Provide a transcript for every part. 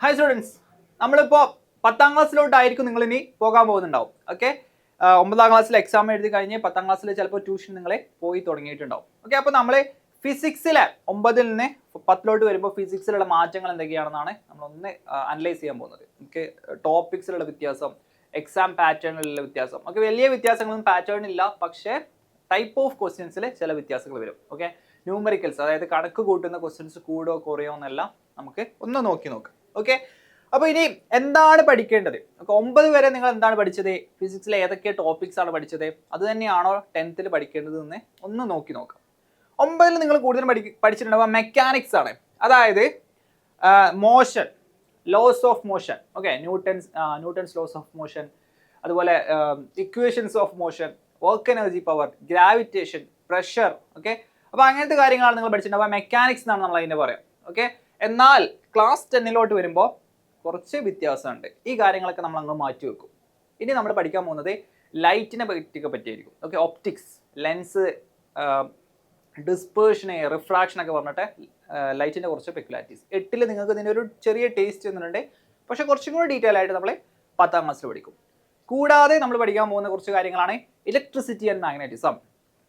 Hi students, നമ്മളിപ്പോൾ 10ാം ക്ലാസ്സിലോട്ടായിരിക്കും നിങ്ങൾ ഇനി പോകാൻ പോകുന്നുണ്ടാവും. ഓക്കെ, 9ാം ക്ലാസ്സിൽ എക്സാം എഴുതി കഴിഞ്ഞ് 10ാം ക്ലാസ്സിൽ ചിലപ്പോൾ ട്യൂഷൻ നിങ്ങളെ പോയി തുടങ്ങിയിട്ടുണ്ടാവും. ഓക്കെ, അപ്പോൾ നമ്മൾ ഫിസിക്സിലെ 9ൽ നിന്ന് 10ലോട്ട് വരുമ്പോൾ ഫിസിക്സിലുള്ള മാറ്റങ്ങൾ എന്തൊക്കെയാണെന്നാണ് നമ്മളൊന്ന് അനലൈസ് ചെയ്യാൻ പോകുന്നത്. ഓക്കെ, ടോപ്പിക്സിലുള്ള വ്യത്യാസം, എക്സാം പാറ്റേണിലുള്ള വ്യത്യാസം. ഓക്കെ, വലിയ വ്യത്യാസങ്ങളൊന്നും പാറ്റേൺ ഇല്ല, പക്ഷേ ടൈപ്പ് ഓഫ് ക്വസ്റ്റ്യൻസിൽ ചില വ്യത്യാസങ്ങൾ വരും. ഓക്കെ, ന്യൂമറിക്കൽസ്, അതായത് കണക്ക് കൂട്ടുന്ന ക്വസ്റ്റ്യൻസ് കൂടോ കുറയോ എന്നെല്ലാം നമുക്ക് ഒന്ന് നോക്കാം. ഓക്കെ, അപ്പോൾ ഇനി എന്താണ് പഠിക്കേണ്ടത്? 9 വരെ നിങ്ങൾ എന്താണ് പഠിച്ചത്? ഫിസിക്സിലെ ഏതൊക്കെ ടോപ്പിക്സ് ആണ് പഠിച്ചത്? അത് തന്നെയാണോ 10th പഠിക്കേണ്ടത് എന്ന് ഒന്ന് നോക്കാം. 9ൽ നിങ്ങൾ കൂടുതൽ പഠിച്ചിട്ടുണ്ടാവുക മെക്കാനിക്സ് ആണ്, അതായത് motion, laws of motion. Okay, Newton's laws of motion, അതുപോലെ equations of motion, work energy, power, gravitation, pressure. Okay, അപ്പോൾ അങ്ങനത്തെ കാര്യങ്ങളാണ് നിങ്ങൾ പഠിച്ചിട്ടുണ്ടാവുക. മെക്കാനിക്സ് എന്നാണ് നമ്മൾ അതിനെ പറയാം. ഓക്കെ, എന്നാൽ ക്ലാസ് 10ലോട്ട് വരുമ്പോൾ കുറച്ച് വ്യത്യാസമുണ്ട്. ഈ കാര്യങ്ങളൊക്കെ നമ്മൾ അങ്ങ് മാറ്റി വെക്കും. ഇനി നമ്മൾ പഠിക്കാൻ പോകുന്നത് ലൈറ്റിനെ പറ്റിയായിരിക്കും. ഓക്കെ, ഒപ്റ്റിക്സ്, ലെൻസ്, ഡിസ്പേർഷന്, റിഫ്രാക്ഷനൊക്കെ പറഞ്ഞിട്ട് ലൈറ്റിൻ്റെ കുറച്ച് പെക്യുലാരിറ്റീസ്. 8ൽ നിങ്ങൾക്ക് ഇതിൻ്റെ ഒരു ചെറിയ ടേസ്റ്റ് തന്നിട്ടുണ്ട്, പക്ഷേ കുറച്ചും കൂടി ഡീറ്റെയിൽ ആയിട്ട് നമ്മൾ 10ാം ക്ലാസ്സിൽ പഠിക്കും. കൂടാതെ നമ്മൾ പഠിക്കാൻ പോകുന്ന കുറച്ച് കാര്യങ്ങളാണ് ഇലക്ട്രിസിറ്റി ആൻഡ് മാഗ്നറ്റിസം.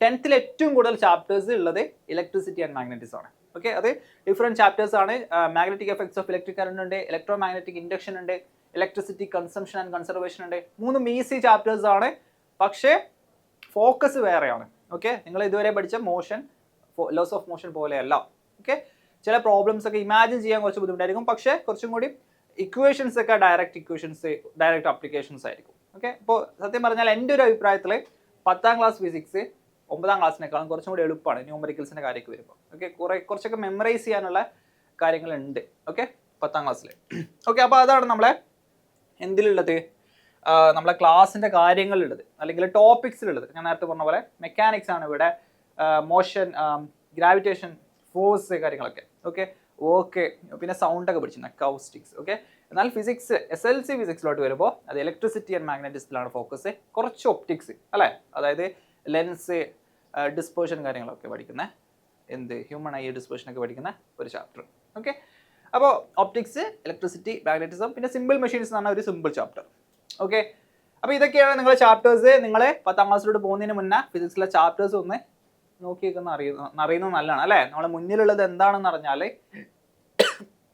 10th ഏറ്റവും കൂടുതൽ ചാപ്റ്റേഴ്സ് ഉള്ളത് ഇലക്ട്രിസിറ്റി ആൻഡ് മാഗ്നറ്റിസം ആണ്. ഓക്കെ, അത് ഡിഫറെൻറ്റ് ചാപ്റ്റേഴ്സ് ആണ്. Magnetic effects of electric current ഉണ്ട്, ഇലക്ട്രോ മാഗ്നറ്റിക് ഇൻഡക്ഷൻ ഉണ്ട്, ഇലക്ട്രിസിറ്റി കൺസംഷൻ ആൻഡ് കൺസർവേഷൻ ഉണ്ട്. 3 ഈസി ചാപ്റ്റേഴ്സ് ആണ്, പക്ഷേ ഫോക്കസ് വേറെയാണ്. ഓക്കെ, നിങ്ങൾ ഇതുവരെ പഠിച്ച മോഷൻ, ലോസ് ഓഫ് മോഷൻ പോലെയല്ല. ഓക്കെ, ചില പ്രോബ്ലംസ് ഒക്കെ ഇമാജിൻ ചെയ്യാൻ കുറച്ച് ബുദ്ധിമുട്ടായിരിക്കും, പക്ഷേ കുറച്ചും കൂടി ഇക്വേഷൻസ് ഒക്കെ ഡയറക്റ്റ് അപ്ലിക്കേഷൻസ് ആയിരിക്കും. ഓക്കെ, ഇപ്പോൾ സത്യം പറഞ്ഞാൽ എൻ്റെ ഒരു അഭിപ്രായത്തിൽ 10ാം ക്ലാസ് ഫിസിക്സ് 9ാം ക്ലാസ്സിനേക്കാളും കുറച്ചും കൂടി എളുപ്പമാണ് ന്യൂമറിക്കൽസിൻ്റെ കാര്യമൊക്കെ വരുമ്പോൾ. ഓക്കെ, കുറച്ചൊക്കെ മെമ്മറൈസ് ചെയ്യാനുള്ള കാര്യങ്ങളുണ്ട്. ഓക്കെ, 10ാം ക്ലാസ്സിൽ. ഓക്കെ, അപ്പോൾ അതാണ് നമ്മളെ എന്തിലുള്ളത്, നമ്മളെ ക്ലാസ്സിൻ്റെ കാര്യങ്ങളിലുള്ളത്, അല്ലെങ്കിൽ ടോപ്പിക്സിലുള്ളത്. ഞാൻ നേരത്തെ പറഞ്ഞ പോലെ മെക്കാനിക്സ് ആണ് ഇവിടെ, മോഷൻ, ഗ്രാവിറ്റേഷൻ, ഫോഴ്സ്, കാര്യങ്ങളൊക്കെ. ഓക്കെ, വർക്ക്, പിന്നെ സൗണ്ടൊക്കെ പഠിച്ചിട്ടുണ്ട്, അക്കൗസ്റ്റിക്സ്. ഓക്കെ, എന്നാൽ ഫിസിക്സ് SLC ഫിസിക്സിലോട്ട് വരുമ്പോൾ അത് ഇലക്ട്രിസിറ്റി ആൻഡ് മാഗ്നറ്റിക്സിലാണ് ഫോക്കസ്. കുറച്ച് ഒപ്റ്റിക്സ് അല്ലേ, അതായത് ലെൻസ്, ഡിസ്പേർഷൻ കാര്യങ്ങളൊക്കെ പഠിക്കുന്ന, ഹ്യൂമൺ ഐ ഡിസ്പേർഷനൊക്കെ പഠിക്കുന്ന ഒരു ചാപ്റ്റർ. ഓക്കെ, അപ്പോൾ ഒപ്റ്റിക്സ്, ഇലക്ട്രിസിറ്റി, മാഗ്നറ്റിസം, പിന്നെ സിമ്പിൾ മെഷീൻസ് എന്ന് പറഞ്ഞ ഒരു സിമ്പിൾ ചാപ്റ്റർ. ഓക്കെ, അപ്പോൾ ഇതൊക്കെയാണ് നിങ്ങളുടെ ചാപ്റ്റേഴ്സ്. നിങ്ങൾ 10ാം ക്ലാസ്സിലോട്ട് പോകുന്നതിന് മുന്നേ ഫിസിക്സിലെ ചാപ്റ്റേഴ്സ് ഒന്ന് നോക്കിയൊക്കെ അറിയുന്നത് നല്ലതാണ് അല്ലേ. നമ്മളെ മുന്നിലുള്ളത് എന്താണെന്ന് അറിഞ്ഞാൽ,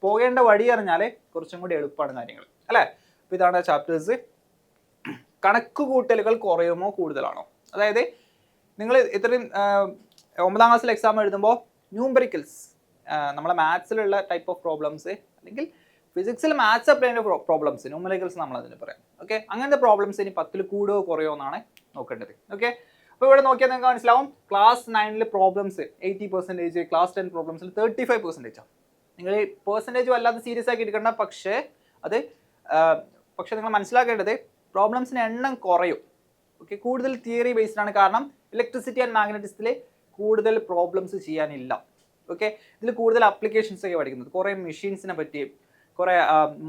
പോകേണ്ട വഴി അറിഞ്ഞാൽ കുറച്ചും കൂടി എളുപ്പമാണ് കാര്യങ്ങൾ അല്ലേ. അപ്പോൾ ഇതാണ് ചാപ്റ്റേഴ്സ്. കണക്ക് കൂട്ടലുകൾ കുറയുമോ കൂടുതലാണോ? അതായത് നിങ്ങൾ ഇത്രയും 9ാം ക്ലാസ്സിൽ എക്സാം എഴുതുമ്പോൾ ന്യൂമറിക്കൽസ്, നമ്മളെ മാത്സിലുള്ള ടൈപ്പ് ഓഫ് പ്രോബ്ലംസ്, അല്ലെങ്കിൽ ഫിസിക്സിൽ മാത്സ് അപ്ലൈ ചെയ്യുന്ന പ്രോബ്ലംസ്, ന്യൂമറിക്കൽസ് നമ്മൾ അതിന് പറയാം. ഓക്കെ, അങ്ങനത്തെ പ്രോബ്ലംസ് ഇനി 10ൽ കൂടുകയോ കുറയോ എന്നാണ് നോക്കേണ്ടത്. ഓക്കെ, അപ്പോൾ ഇവിടെ നോക്കിയാൽ നിങ്ങൾക്ക് മനസ്സിലാവും, ക്ലാസ് 9ൽ പ്രോബ്ലംസ് 80%, ക്ലാസ് 10 പ്രോബ്ലംസിൽ 35% ആണ്. നിങ്ങൾ ഈ പെർസെൻറ്റേജ് വല്ലാതെ സീരിയസ് ആക്കി എടുക്കേണ്ട, പക്ഷേ നിങ്ങൾ മനസ്സിലാക്കേണ്ടത് പ്രോബ്ലംസിന് എണ്ണം കുറയും. ഓക്കെ, കൂടുതൽ തിയറി ബേസ്ഡ് ആണ്. കാരണം ഇലക്ട്രിസിറ്റി ആൻഡ് മാഗ്നറ്റിക്സിൽ കൂടുതൽ പ്രോബ്ലംസ് ചെയ്യാനില്ല. ഓക്കെ, ഇതിൽ കൂടുതൽ അപ്ലിക്കേഷൻസ് ഒക്കെ പഠിക്കുന്നത്, കുറേ മെഷീൻസിനെ പറ്റി, കുറേ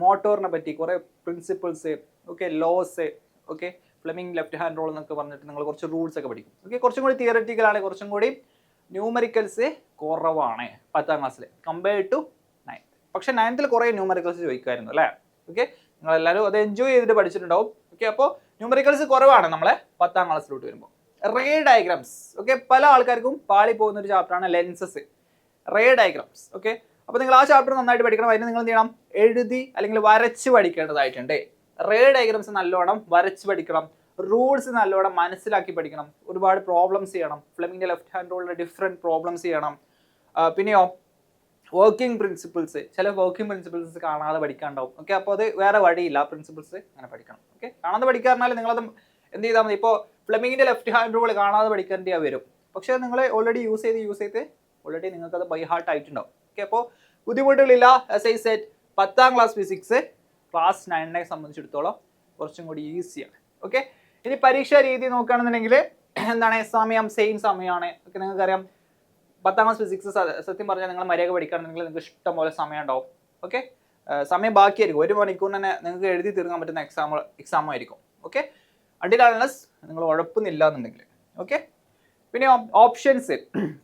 മോട്ടോറിനെ പറ്റി, കുറേ principles, okay, laws, okay, Fleming left hand rule എന്നൊക്കെ പറഞ്ഞിട്ട് നിങ്ങൾ കുറച്ച് റൂൾസ് ഒക്കെ പഠിക്കും. ഓക്കെ, കുറച്ചും കൂടി തിയററ്റിക്കലാണ്, കുറച്ചും കൂടി ന്യൂമറിക്കൽസ് കുറവാണ് 10ാം ക്ലാസ്സിൽ കമ്പയർഡ് ടു 9th. പക്ഷേ 9th കുറേ ന്യൂമറിക്കൽസ് ചോദിക്കുമായിരുന്നു അല്ലേ. ഓക്കെ, നിങ്ങളെല്ലാവരും അത് എൻജോയ് ചെയ്തിട്ട് പഠിച്ചിട്ടുണ്ടാവും. ഓക്കെ, അപ്പോൾ ന്യൂമറിക്കൽസ് കുറവാണ് നമ്മളെ 10ാം ക്ലാസ്സിലോട്ട് വരുമ്പോൾ. റേ ഡയഗ്രാംസ്, ഓക്കെ, പല ആൾക്കാർക്കും പാളി പോകുന്ന ഒരു ചാപ്റ്ററാണ് ലെൻസസ്, റേ ഡയഗ്രാംസ്. ഓക്കെ, അപ്പോൾ നിങ്ങൾ ആ ചാപ്റ്റർ നന്നായിട്ട് പഠിക്കണം. അതിന് നിങ്ങൾ എന്ത് ചെയ്യണം, എഴുതി അല്ലെങ്കിൽ വരച്ച് പഠിക്കേണ്ടതായിട്ടുണ്ട്. റേ ഡയഗ്രാംസ് നല്ലോണം വരച്ച് പഠിക്കണം, റൂൾസ് നല്ലോണം മനസ്സിലാക്കി പഠിക്കണം, ഒരുപാട് പ്രോബ്ലംസ് ചെയ്യണം, ഫ്ലെമിംഗിൻ്റെ ലെഫ്റ്റ് ഹാൻഡ് റൂളിലെ ഡിഫറെൻറ്റ് പ്രോബ്ലംസ് ചെയ്യണം. പിന്നെയോ വർക്കിംഗ് പ്രിൻസിപ്പിൾസ്, ചില വർക്കിംഗ് പ്രിൻസിപ്പിൾസ് കാണാതെ പഠിക്കാണ്ടാവും. ഓക്കെ, അപ്പോൾ അത് വേറെ വഴിയില്ല, പ്രിൻസിപ്പിൾസ് അങ്ങനെ പഠിക്കണം. ഓക്കെ, കാണാതെ പഠിക്കാറിനാൽ നിങ്ങളത് എന്ത് ചെയ്താൽ മതി, ഇപ്പോൾ ഫ്ലെമിംഗിൻ്റെ ലെഫ്റ്റ് ഹാൻഡ് റൂൾ കാണാതെ പഠിക്കേണ്ടി വരും, പക്ഷേ നിങ്ങൾ ഓൾറെഡി യൂസ് ചെയ്ത് ഓൾറെഡി നിങ്ങൾക്കത് ബൈ ഹാർട്ട് ആയിട്ടുണ്ടാവും. ഓക്കെ, അപ്പോൾ ബുദ്ധിമുട്ടുകളില്ല. as I said, 10ാം ക്ലാസ് ഫിസിക്സ് ക്ലാസ് 9നെ സംബന്ധിച്ചിടത്തോളം കുറച്ചും കൂടി ഈസിയാണ്. ഓക്കെ, ഇനി പരീക്ഷാ രീതി നോക്കുകയാണെന്നുണ്ടെങ്കിൽ എന്താണ്, സെയിം സമയമാണ്. ഓക്കെ, നിങ്ങൾക്കറിയാം 10ാം ക്ലാസ് ഫിസിക്സ് സത്യം പറഞ്ഞാൽ നിങ്ങൾ മര്യാദ പഠിക്കുകയാണെന്നുണ്ടെങ്കിൽ നിങ്ങൾക്ക് ഇഷ്ടം പോലെ സമയം ഉണ്ടാവും. ഓക്കെ, സമയം ബാക്കിയായിരിക്കും, 1 മണിക്കൂറിന് തന്നെ നിങ്ങൾക്ക് എഴുതി തീർക്കാൻ പറ്റുന്ന എക്സാം ആയിരിക്കും. ഓക്കെ, അൺടിൽ നിങ്ങൾ ഉഴപ്പുന്നില്ല എന്നുണ്ടെങ്കിൽ. ഓക്കെ, പിന്നെ ഓപ്ഷൻസ്,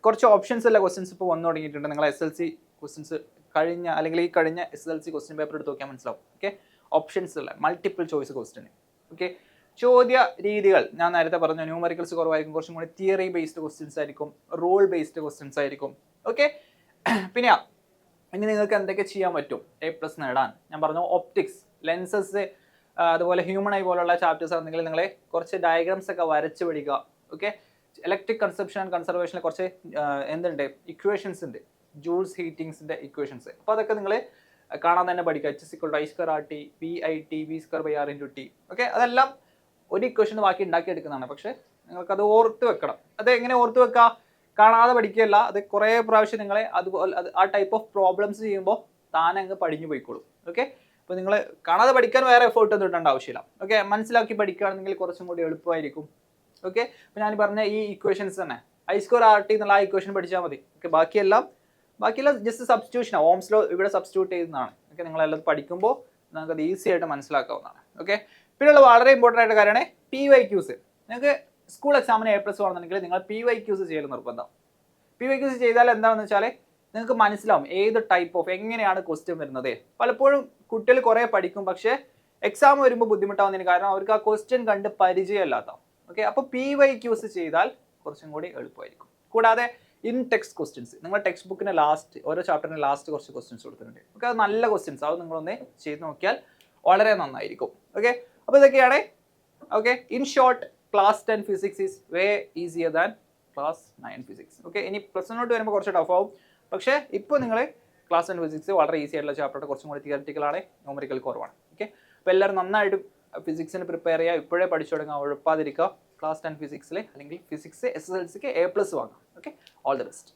കുറച്ച് ഓപ്ഷൻസ് ഉള്ള ക്വസ്റ്റ്യൻസ് ഇപ്പോൾ വന്നു തുടങ്ങിയിട്ടുണ്ട്. നിങ്ങൾ SLC ക്വസ്റ്റ്യൻസ് കഴിഞ്ഞ അല്ലെങ്കിൽ ഈ കഴിഞ്ഞ SSLC ക്വസ്റ്റ്യൻ പേപ്പർ എടുത്ത് നോക്കിയാൽ മനസ്സിലാവും. ഓക്കെ, ഓപ്ഷൻസ് ഉള്ള മൾട്ടിപ്പിൾ ചോയ്സ് ക്വസ്റ്റ്യൻ. ഓക്കെ, ചോദ്യ രീതികൾ ഞാൻ നേരത്തെ പറഞ്ഞു, ന്യൂമറിക്കൽസ് കുറവായിരിക്കും, കുറച്ചും കൂടി തിയറി ബേസ്ഡ് ക്വസ്റ്റ്യൻസ് ആയിരിക്കും, റൂൾ ബേസ്ഡ് ക്വസ്റ്റ്യൻസ് ആയിരിക്കും. ഓക്കെ, പിന്നെ ഇനി നിങ്ങൾക്ക് എന്തൊക്കെ ചെയ്യാൻ പറ്റും A+ നേടാൻ? ഞാൻ പറഞ്ഞു ഒപ്റ്റിക്സ്, ലെൻസസ്, അതുപോലെ ഹ്യൂമൺ ഐ പോലുള്ള ചാപ്റ്റേഴ്സ് ആണെങ്കിൽ നിങ്ങൾ കുറച്ച് ഡയഗ്രാംസ് ഒക്കെ വരച്ച് പഠിക്കുക. ഓക്കെ, ഇലക്ട്രിക് കൺസപ്ഷൻ ആൻഡ് കൺസർവേഷനിൽ കുറച്ച് എന്തുണ്ട്, ഇക്വേഷൻസ് ഉണ്ട്, ജൂൾസ് ഹീറ്റിങ്സിന്റെ ഇക്വേഷൻസ്. അപ്പോൾ അതൊക്കെ നിങ്ങൾ കാണാൻ തന്നെ പഠിക്കുക. H=I²RT, VIT, V²/R×T. ഓക്കെ, അതെല്ലാം ഒരു ഇക്വേഷന് ബാക്കി ഉണ്ടാക്കിയെടുക്കുന്നതാണ്. പക്ഷേ നിങ്ങൾക്കത് ഓർത്ത് വെക്കണം. അത് എങ്ങനെ ഓർത്ത് വെക്കുക? കാണാതെ പഠിക്കുകയല്ല, അത് കുറേ പ്രാവശ്യം നിങ്ങളെ അതുപോലെ ആ ടൈപ്പ് ഓഫ് പ്രോബ്ലംസ് ചെയ്യുമ്പോൾ താനെ അങ്ങ് പഠിഞ്ഞു പോയിക്കോളും. ഓക്കെ, അപ്പോൾ നിങ്ങൾ കാണാതെ പഠിക്കാൻ വേറെ എഫേർട്ട് ഒന്നും ഇടേണ്ട ആവശ്യമില്ല. ഓക്കെ, മനസ്സിലാക്കി പഠിക്കുകയാണെങ്കിൽ കുറച്ചും കൂടി എളുപ്പമായിരിക്കും. ഓക്കെ, അപ്പോൾ ഞാൻ പറഞ്ഞ ഈ ഇക്വേഷൻസ് തന്നെ I²RT എന്നുള്ള ആ ഇക്വേഷൻ പഠിച്ചാൽ മതി. ഓക്കെ, ബാക്കിയെല്ലാം ജസ്റ്റ് സബ്സ്റ്റിറ്റ്യൂഷനാണ്. ഓംസ് ലോ ഇവിടെ സബ്സ്റ്റിറ്റ്യൂട്ട് ചെയ്യുന്നതാണ്. ഓക്കെ, നിങ്ങളെല്ലാം പഠിക്കുമ്പോൾ നമുക്കത് ഈസി ആയിട്ട് മനസ്സിലാക്കാവുന്നതാണ്. ഓക്കെ, പിന്നെയുള്ള വളരെ ഇമ്പോർട്ടൻ്റ് ആയിട്ട് കാര്യമാണ് PYQs. നിങ്ങൾക്ക് സ്കൂൾ എക്സാമിന് A+ ആണെന്നുണ്ടെങ്കിൽ നിങ്ങൾ PYQs ചെയ്യൽ നിർബന്ധം. PYQs ചെയ്താൽ എന്താണെന്ന് വെച്ചാൽ നിങ്ങൾക്ക് മനസ്സിലാവും ഏത് ടൈപ്പ് ഓഫ് എങ്ങനെയാണ് ക്വസ്റ്റ്യൻ വരുന്നത്. പലപ്പോഴും കുട്ടികൾ കുറേ പഠിക്കും, പക്ഷേ എക്സാം വരുമ്പോൾ ബുദ്ധിമുട്ടാവുന്നതിന് കാരണം അവർക്ക് ആ ക്വസ്റ്റ്യൻ കണ്ട് പരിചയമില്ലാത്ത. ഓക്കെ, അപ്പോൾ PYQs ചെയ്താൽ കുറച്ചും കൂടി എളുപ്പമായിരിക്കും. കൂടാതെ ഇൻ ടെക്സ്റ്റ് ക്വസ്റ്റ്യൻസ്, നിങ്ങൾ ടെക്സ്റ്റ് ബുക്കിന് ലാസ്റ്റ് ഓരോ ചാപ്റ്ററിന് ലാസ്റ്റ് കുറച്ച് ക്വസ്റ്റ്യൻസ് കൊടുത്തിട്ടുണ്ട്. ഓക്കെ, അത് നല്ല ക്വസ്റ്റ്യൻസ്, അത് നിങ്ങളൊന്ന് ചെയ്ത് നോക്കിയാൽ വളരെ നന്നായിരിക്കും. ഓക്കെ, അപ്പോൾ ഇതൊക്കെയാണ്. Okay, in short class 10 physics is way easier than class 9 physics. Okay, ഇനി +1 വരുമ്പോൾ കുറച്ച് ടഫ് ആവും. പക്ഷേ ഇപ്പോൾ നിങ്ങൾ ക്ലാസ് 10 ഫിസിക്സ് വളരെ ഈസി ആയിട്ടുള്ള ചാപ്റ്റർ, കുറച്ചും കൂടി തിയററ്റിക്കലാണ്, ന്യൂമറിക്കൽ കുറവാണ്. ഓക്കെ, അപ്പോൾ എല്ലാവരും നന്നായിട്ട് ഫിസിക്സിന് പ്രിപ്പയർ ചെയ്യുക, ഇപ്പോഴേ പഠിച്ചു തുടങ്ങുക, ഉഴപ്പാതിരിക്കുക. ക്ലാസ് 10 ഫിസിക്സിൽ അല്ലെങ്കിൽ ഫിസിക്സ് SSLCക്ക് A+ വാങ്ങാം. Okay, all the best.